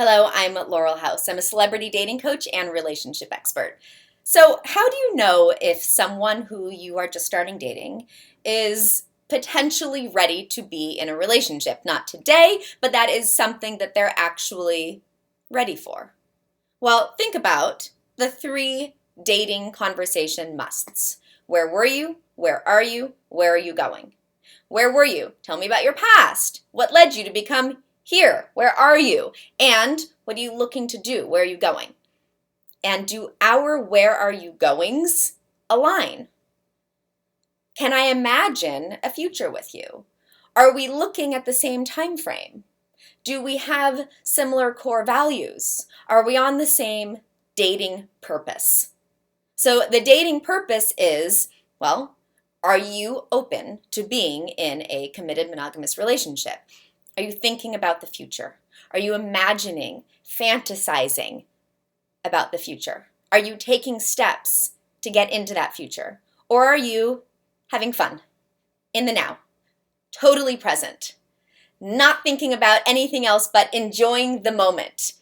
Hello, I'm Laurel House. I'm a celebrity dating coach and relationship expert. So, how do you know if someone who you are just starting dating is potentially ready to be in a relationship? Not today, but that is something that they're actually ready for. Well, think about the three dating conversation musts. Where were you? Where are you? Where are you going? Where were you? Tell me about your past. What led you to become here? Where are you? And what are you looking to do? Where are you going? And do our where are you goings align? Can I imagine a future with you? Are we looking at the same time frame? Do we have similar core values? Are we on the same dating purpose? So the dating purpose is, well, are you open to being in a committed monogamous relationship? Are you thinking about the future? Are you imagining, fantasizing about the future? Are you taking steps to get into that future? Or are you having fun in the now, totally present, not thinking about anything else but enjoying the moment,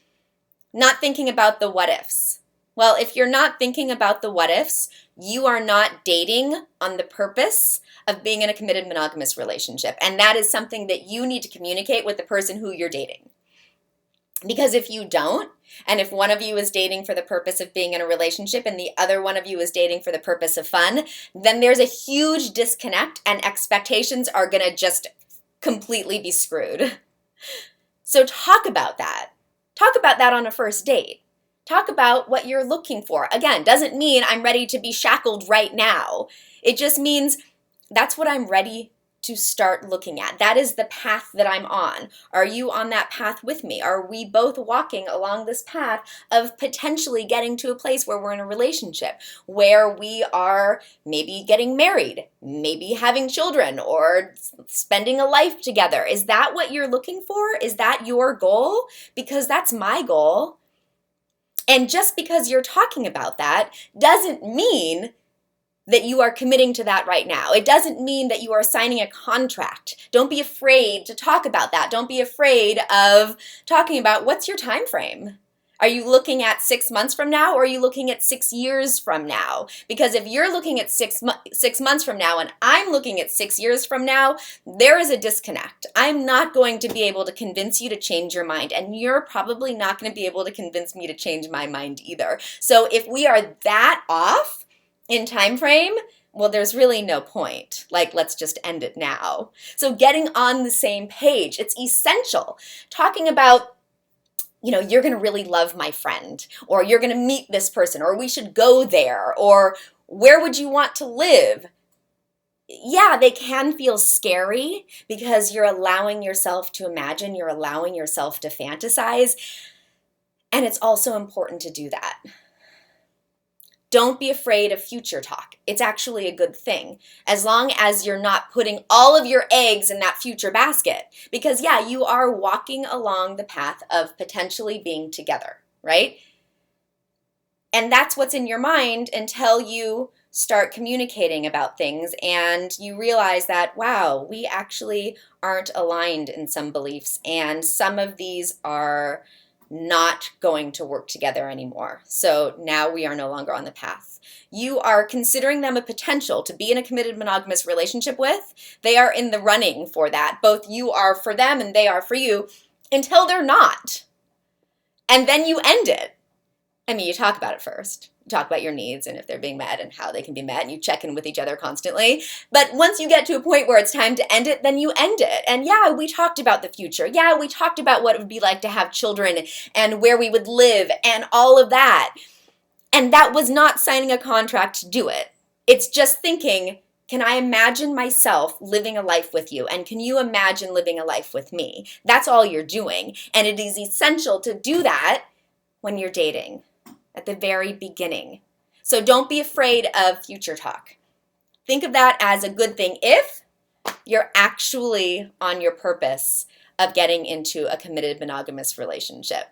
not thinking about the what ifs? Well, if you're not thinking about the what ifs, you are not dating on the purpose of being in a committed monogamous relationship. And that is something that you need to communicate with the person who you're dating. Because if you don't, and if one of you is dating for the purpose of being in a relationship and the other one of you is dating for the purpose of fun, then there's a huge disconnect and expectations are going to just completely be screwed. So talk about that. Talk about that on a first date. Talk about what you're looking for. Again, doesn't mean I'm ready to be shackled right now. It just means that's what I'm ready to start looking at. That is the path that I'm on. Are you on that path with me? Are we both walking along this path of potentially getting to a place where we're in a relationship, where we are maybe getting married, maybe having children, or spending a life together? Is that what you're looking for? Is that your goal? Because that's my goal. And just because you're talking about that doesn't mean that you are committing to that right now. It doesn't mean that you are signing a contract. Don't be afraid to talk about that. Don't be afraid of talking about what's your time frame. Are you looking at 6 months from now, or are you looking at 6 years from now? Because if you're looking at 6 months from now and I'm looking at 6 years from now, there is a disconnect. I'm not going to be able to convince you to change your mind, and you're probably not going to be able to convince me to change my mind either. So if we are that off in time frame, well, there's really no point. Like, let's just end it now. So getting on the same page, it's essential. Talking about, you're going to really love my friend, or you're going to meet this person, or we should go there, or where would you want to live? Yeah, they can feel scary because you're allowing yourself to imagine, you're allowing yourself to fantasize, and it's also important to do that. Don't be afraid of future talk. It's actually a good thing, as long as you're not putting all of your eggs in that future basket. Because yeah, you are walking along the path of potentially being together, right? And that's what's in your mind until you start communicating about things and you realize that, wow, we actually aren't aligned in some beliefs, and some of these are not going to work together anymore. So now we are no longer on the path. You are considering them a potential to be in a committed monogamous relationship with. They are in the running for that. Both you are for them and they are for you, until they're not. And then you end it. I mean, you talk about it first. You talk about your needs and if they're being met and how they can be met, and you check in with each other constantly. But once you get to a point where it's time to end it, then you end it. And yeah, we talked about the future. Yeah, we talked about what it would be like to have children and where we would live and all of that. And that was not signing a contract to do it. It's just thinking, can I imagine myself living a life with you? And can you imagine living a life with me? That's all you're doing. And it is essential to do that when you're dating at the very beginning. So don't be afraid of future talk. Think of that as a good thing if you're actually on your purpose of getting into a committed monogamous relationship.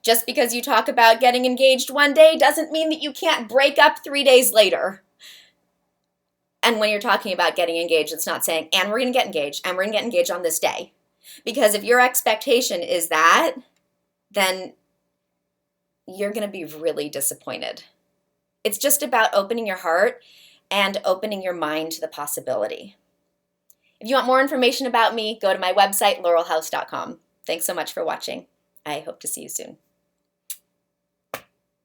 Just because you talk about getting engaged one day doesn't mean that you can't break up 3 days later. And when you're talking about getting engaged, it's not saying, and we're going to get engaged, and we're going to get engaged on this day. Because if your expectation is that, then you're going to be really disappointed. It's just about opening your heart and opening your mind to the possibility. If you want more information about me, go to my website, laurelhouse.com. Thanks so much for watching. I hope to see you soon.